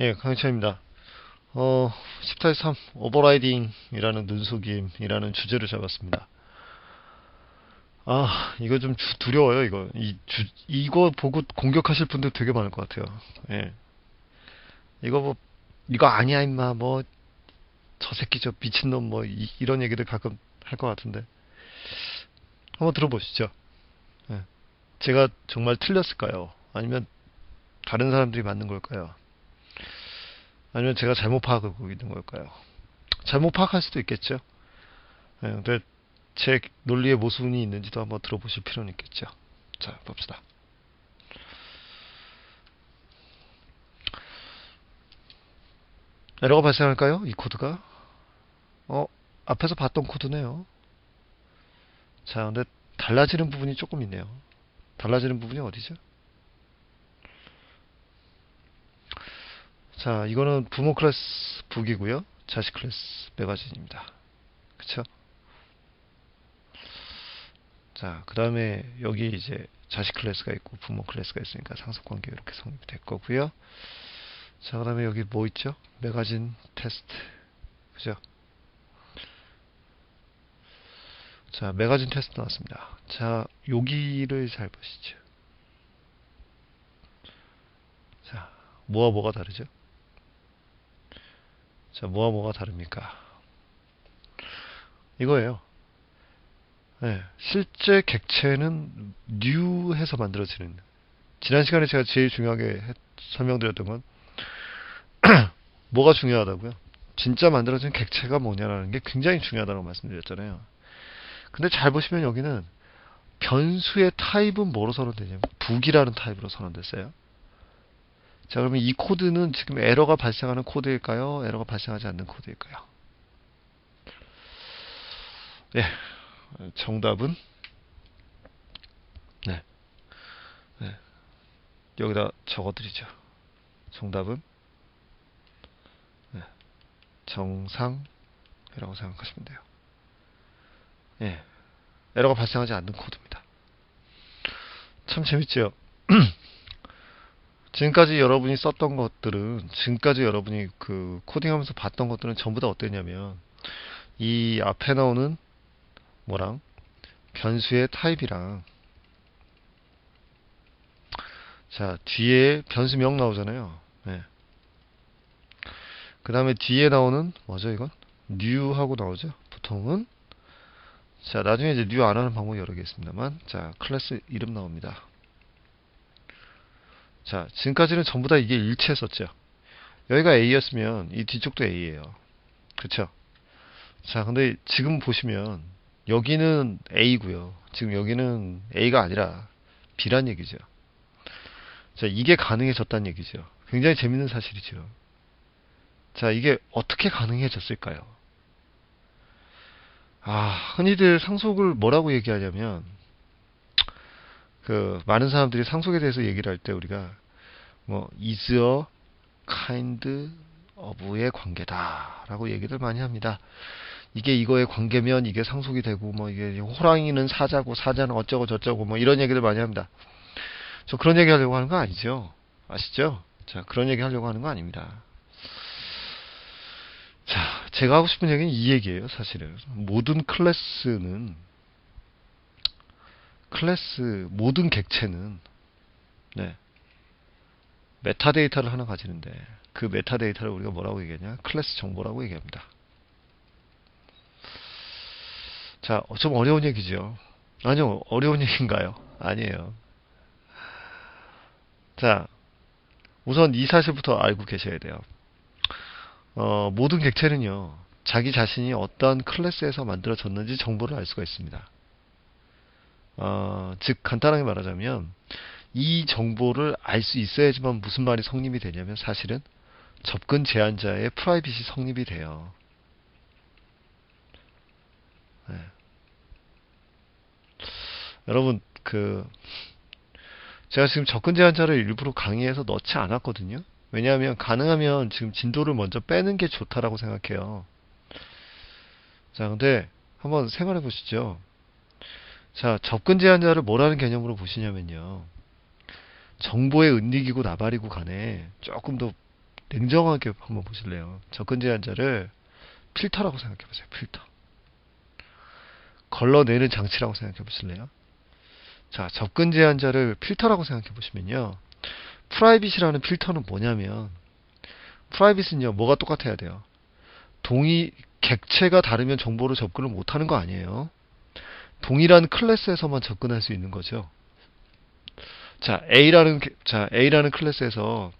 예, 강희찬입니다. 10-3 오버라이딩이라는 눈속임이라는 주제를 잡았습니다. 이거 좀 두려워요, 이거. 이거 보고 공격하실 분들 되게 많을 것 같아요. 예. 이거 뭐, 이거 아니야, 임마. 뭐, 저 새끼 저 미친놈 뭐, 런 얘기들 가끔 할 것 같은데. 한번 들어보시죠. 예. 제가 정말 틀렸을까요? 아니면 다른 사람들이 맞는 걸까요? 아니면 제가 잘못 파악하고 있는 걸까요? 잘못 파악할 수도 있겠죠. 예, 근데 제 논리에 모순이 있는지도 한번 들어보실 필요는 있겠죠. 자, 봅시다. 에러가 발생할까요? 이 코드가? 어, 앞에서 봤던 코드네요. 자, 근데 달라지는 부분이 조금 있네요. 달라지는 부분이 어디죠? 자, 이거는 부모 클래스 북이고요. 자식 클래스 매거진입니다. 그쵸? 자, 그 다음에 여기 이제 자식 클래스가 있고 부모 클래스가 있으니까 상속관계 이렇게 성립이 될 거고요. 자, 그 다음에 여기 뭐 있죠? 매거진 테스트. 그죠? 자, 매거진 테스트 나왔습니다. 자, 여기를 잘 보시죠. 자, 뭐가 다르죠? 자, 뭐가 다릅니까? 이거예요. 네, 실제 객체는 뉴해서 만들어지는. 지난 시간에 제가 제일 중요하게 설명드렸던 건 뭐가 중요하다고요? 진짜 만들어진 객체가 뭐냐라는 게 굉장히 중요하다고 말씀드렸잖아요. 근데 잘 보시면 여기는 변수의 타입은 뭐로 선언되냐면 북이라는 타입으로 선언됐어요. 자, 그러면 이 코드는 지금 에러가 발생하는 코드일까요? 에러가 발생하지 않는 코드일까요? 예, 정답은 네, 네, 여기다 적어드리죠. 정답은 네, 정상이라고 생각하시면 돼요. 예, 에러가 발생하지 않는 코드입니다. 참 재밌죠? 지금까지 여러분이 썼던 것들은, 지금까지 여러분이 그 코딩하면서 봤던 것들은 전부 다 어땠냐면, 이 앞에 나오는 뭐랑 변수의 타입이랑, 자, 뒤에 변수명 나오잖아요. 네. 그 다음에 뒤에 나오는, 뭐죠, 이건? new하고 나오죠? 보통은. 자, 나중에 이제 new 안 하는 방법이 여러 개 있습니다만, 자, 클래스 이름 나옵니다. 자, 지금까지는 전부 다 이게 일치했었죠. 여기가 A였으면 이 뒤쪽도 A예요. 그쵸? 자, 근데 지금 보시면 여기는 A고요. 지금 여기는 A가 아니라 B란 얘기죠. 자, 이게 가능해졌다는 얘기죠. 굉장히 재밌는 사실이죠. 자, 이게 어떻게 가능해졌을까요? 흔히들 상속을 뭐라고 얘기하냐면 그 많은 사람들이 상속에 대해서 얘기를 할 때 우리가 뭐 is a kind of의 관계다라고 얘기를 많이 합니다. 이게 이거의 관계면 이게 상속이 되고 뭐 이게 호랑이는 사자고 사자는 어쩌고 저쩌고 뭐 이런 얘기를 많이 합니다. 저 그런 얘기 하려고 하는 거 아니죠? 아시죠? 자, 그런 얘기 하려고 하는 거 아닙니다. 자, 제가 하고 싶은 얘기는 이 얘기예요, 사실은. 모든 객체는, 네, 메타데이터를 하나 가지는데, 그 메타데이터를 우리가 뭐라고 얘기하냐? 클래스 정보라고 얘기합니다. 자, 좀 어려운 얘기죠. 아니요, 어려운 얘기인가요? 아니에요. 자, 우선 이 사실부터 알고 계셔야 돼요. 모든 객체는요, 자기 자신이 어떠한 클래스에서 만들어졌는지 정보를 알 수가 있습니다. 즉, 간단하게 말하자면, 이 정보를 알 수 있어야지만 무슨 말이 성립이 되냐면, 사실은 접근 제한자의 프라이빗이 성립이 돼요. 네. 여러분, 제가 지금 접근 제한자를 일부러 강의에서 넣지 않았거든요. 왜냐하면, 가능하면 지금 진도를 먼저 빼는 게 좋다라고 생각해요. 자, 근데 한번 생각해 보시죠. 자, 접근 제한자를 뭐라는 개념으로 보시냐면요. 정보의 은닉이고 나발이고 간에 조금 더 냉정하게 한번 보실래요? 접근 제한자를 필터라고 생각해 보세요. 필터. 걸러내는 장치라고 생각해 보실래요? 자, 접근 제한자를 필터라고 생각해 보시면요. 프라이빗이라는 필터는 뭐냐면, 프라이빗은요, 뭐가 똑같아야 돼요? 객체가 다르면 정보로 접근을 못하는 거 아니에요. 동일한 클래스에서만 접근할 수 있는 거죠. 자, A라는 클래스에서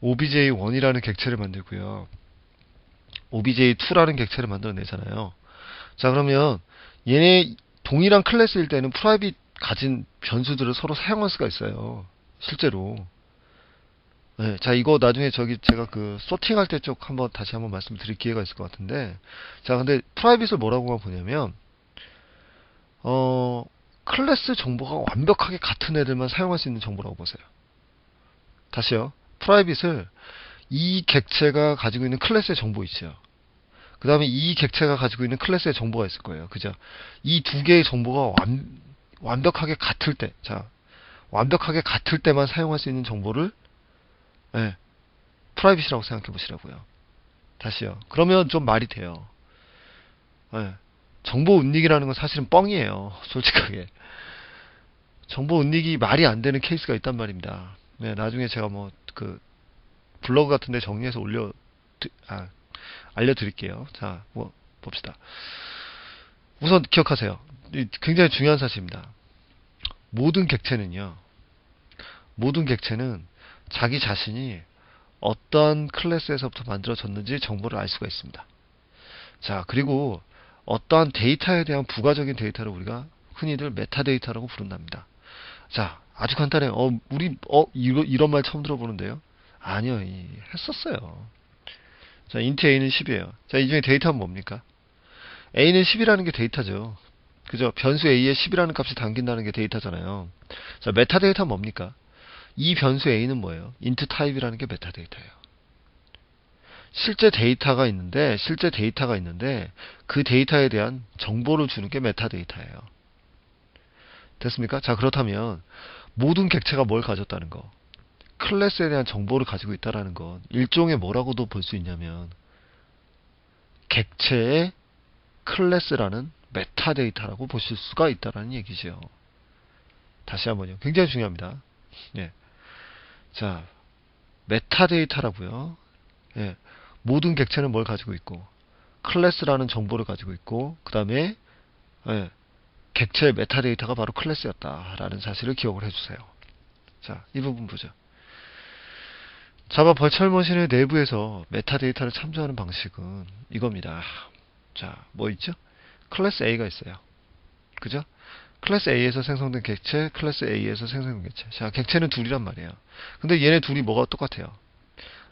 obj1이라는 객체를 만들고요. obj2라는 객체를 만들어내잖아요. 자, 그러면 얘네 동일한 클래스일 때는 프라이빗 가진 변수들을 서로 사용할 수가 있어요. 실제로. 네, 자, 이거 나중에 제가 그 소팅할 때 쪽 다시 한번 말씀드릴 기회가 있을 것 같은데, 자, 근데 프라이빗을 뭐라고 보냐면, 클래스 정보가 완벽하게 같은 애들만 사용할 수 있는 정보라고 보세요. 다시요. 프라이빗을 이 객체가 가지고 있는 클래스의 정보 있죠. 그 다음에 이 객체가 가지고 있는 클래스의 정보가 있을 거예요. 그죠? 이 두 개의 정보가 완벽하게 같을 때, 자, 완벽하게 같을 때만 사용할 수 있는 정보를, 예, 프라이빗이라고 생각해 보시라고요. 다시요. 그러면 좀 말이 돼요. 예, 정보 은닉이라는 건 사실은 뻥이에요. 솔직하게. 정보 은닉이 말이 안 되는 케이스가 있단 말입니다. 네, 나중에 제가 블로그 같은 데 정리해서 알려드릴게요. 자, 봅시다. 우선 기억하세요. 굉장히 중요한 사실입니다. 모든 객체는 자기 자신이 어떠한 클래스에서부터 만들어졌는지 정보를 알 수가 있습니다. 자, 그리고 어떠한 데이터에 대한 부가적인 데이터를 우리가 흔히들 메타데이터라고 부른답니다. 자, 아주 간단해요. 이런 말 처음 들어보는데요? 아니요, 했었어요. 자, int a는 10이에요. 자, 이 중에 데이터는 뭡니까? a는 10이라는 게 데이터죠. 그죠? 변수 a에 10이라는 값이 담긴다는 게 데이터잖아요. 자, 메타데이터는 뭡니까? 이 변수 a는 뭐예요? int type이라는 게 메타데이터예요. 실제 데이터가 있는데 그 데이터에 대한 정보를 주는 게 메타데이터예요. 됐습니까? 자, 그렇다면 모든 객체가 뭘 가졌다는 거? 클래스에 대한 정보를 가지고 있다는 건 일종의 뭐라고도 볼 수 있냐면 객체의 클래스라는 메타데이터라고 보실 수가 있다는 얘기죠. 다시 한번요. 굉장히 중요합니다. 예. 자, 메타데이터라고요. 예. 모든 객체는 뭘 가지고 있고 클래스라는 정보를 가지고 있고 그 다음에 객체의 메타데이터가 바로 클래스였다라는 사실을 기억을 해주세요. 자, 이 부분 보죠. 자바 벌철머신의 내부에서 메타데이터를 참조하는 방식은 이겁니다. 자, 뭐 있죠? 클래스 A가 있어요. 그죠? 클래스 A에서 생성된 객체, 클래스 A에서 생성된 객체. 자, 객체는 둘이란 말이에요. 근데 얘네 둘이 뭐가 똑같아요?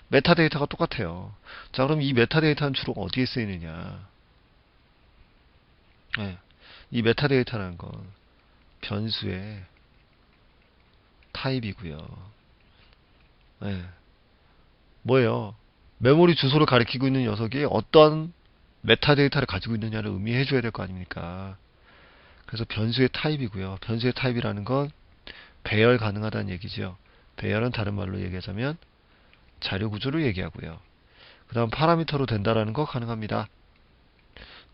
메타데이터가 똑같아요. 자, 그럼 이 메타데이터는 주로 어디에 쓰이느냐? 네, 이 메타데이터라는 건 변수의 타입이고요. 네, 뭐예요? 메모리 주소를 가리키고 있는 녀석이 어떤 메타데이터를 가지고 있느냐를 의미해 줘야 될 거 아닙니까? 그래서 변수의 타입이고요. 변수의 타입이라는 건 배열 가능하다는 얘기죠. 배열은 다른 말로 얘기하자면 자료 구조를 얘기하고요. 그 다음 파라미터로 된다라는 거 가능합니다.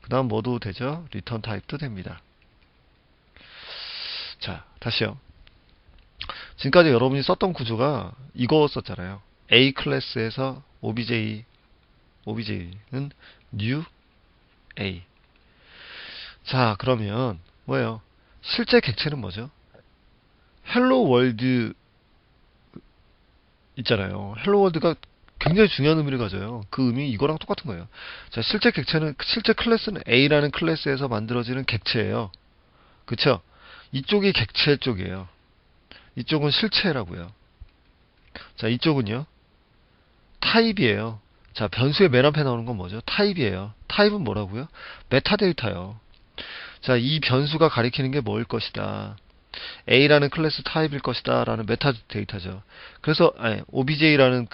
그 다음 뭐도 되죠? 리턴 타입도 됩니다. 자, 다시요. 지금까지 여러분이 썼던 구조가 이거 썼잖아요. A 클래스에서 obj는 new A. 자, 그러면 뭐예요? 실제 객체는 뭐죠? 헬로 월드 있잖아요. 헬로 월드가 굉장히 중요한 의미를 가져요. 그 의미 이거랑 똑같은 거예요. 자, 실제 클래스는 A라는 클래스에서 만들어지는 객체예요. 그쵸? 이쪽이 객체 쪽이에요. 이쪽은 실체라고요. 자, 이쪽은요? 타입이에요. 자, 변수의 맨 앞에 나오는 건 뭐죠? 타입이에요. 타입은 뭐라고요? 메타데이터요. 자, 이 변수가 가리키는 게 뭐일 것이다. A라는 클래스 타입일 것이다 라는 메타데이터죠. 그래서 obj라는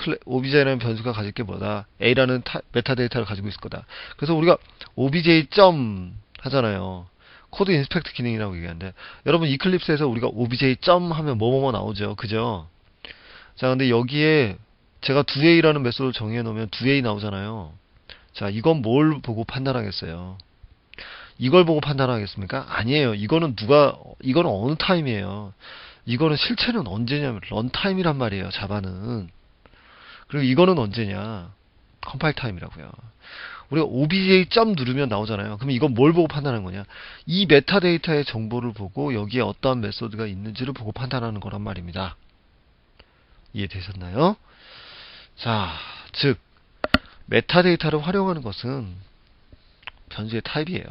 변수가 가질 게 뭐다. A라는 메타데이터를 가지고 있을 거다. 그래서 우리가 obj 점 하잖아요. 코드 인스펙트 기능이라고 얘기하는데 여러분 이클립스에서 우리가 obj 점 하면 뭐뭐뭐 나오죠. 그죠? 자, 근데 여기에 제가 2A라는 메소드를 정의해 놓으면 2A 나오잖아요. 자, 이건 뭘 보고 판단하겠어요? 이걸 보고 판단하겠습니까? 아니에요. 이거는 어느 타임이에요. 이거는 실체는 언제냐면 런타임이란 말이에요. 자바는. 그리고 이거는 언제냐? 컴파일 타임이라고요. 우리가 obj 점 누르면 나오잖아요. 그럼 이건 뭘 보고 판단하는 거냐? 이 메타데이터의 정보를 보고 여기에 어떠한 메소드가 있는지를 보고 판단하는 거란 말입니다. 이해되셨나요? 자, 즉 메타데이터를 활용하는 것은 변수의 타입이에요.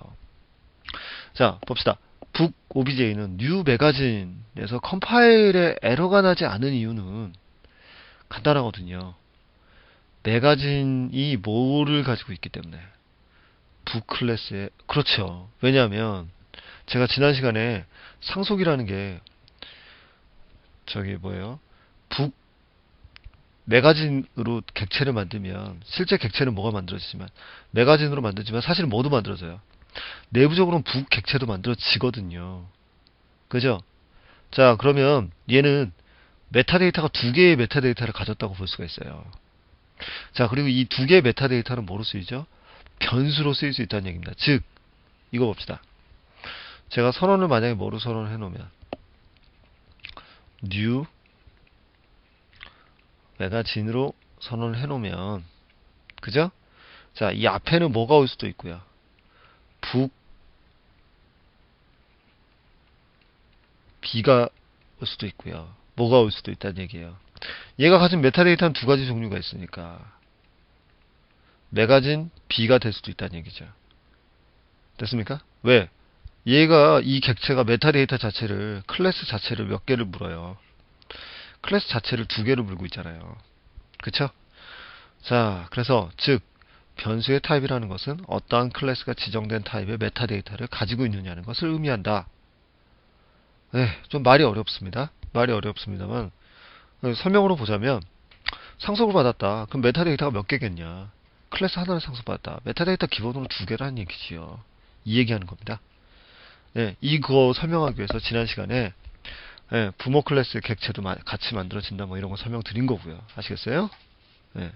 자, 봅시다. 북 OBJ는 new 매거진에서 컴파일에 에러가 나지 않은 이유는 간단하거든요. 매거진이 뭐를 가지고 있기 때문에 북 클래스에 그렇죠. 왜냐하면 제가 지난 시간에 상속이라는 게 저기 뭐예요? 북 매거진으로 객체를 만들면 실제 객체는 뭐가 만들어지지만 매거진으로 만들지만 사실은 뭐도 만들어져요. 내부적으로는 북 객체도 만들어지거든요. 그죠? 자, 그러면 얘는 메타데이터가 2개의 메타데이터를 가졌다고 볼 수가 있어요. 자, 그리고 이 2개의 메타데이터는 뭐로 쓰이죠? 변수로 쓰일 수 있다는 얘기입니다. 즉, 이거 봅시다. 제가 선언을 만약에 뭐로 선언을 해놓으면 new 매거진으로 선언을 해놓으면 그죠? 자, 이 앞에는 뭐가 올 수도 있고요. 북 B가 올 수도 있고요. 뭐가 올 수도 있다는 얘기예요. 얘가 가진 메타데이터는 2가지 종류가 있으니까 매거진 B가 될 수도 있다는 얘기죠. 됐습니까? 왜? 얘가 이 객체가 메타데이터 자체를 클래스 자체를 몇 개를 물어요. 클래스 자체를 2개를 물고 있잖아요. 그쵸? 자, 그래서 즉 변수의 타입이라는 것은 어떠한 클래스가 지정된 타입의 메타데이터를 가지고 있느냐는 것을 의미한다. 네, 좀 말이 어렵습니다. 말이 어렵습니다만 설명으로 보자면 상속을 받았다. 그럼 메타데이터가 몇 개겠냐? 클래스 하나를 상속받았다. 메타데이터 기본으로 2개라는 얘기지요. 이 얘기하는 겁니다. 네, 이거 설명하기 위해서 지난 시간에 부모 클래스 객체도 같이 만들어진다 뭐 이런 거 설명드린 거고요. 아시겠어요? 네.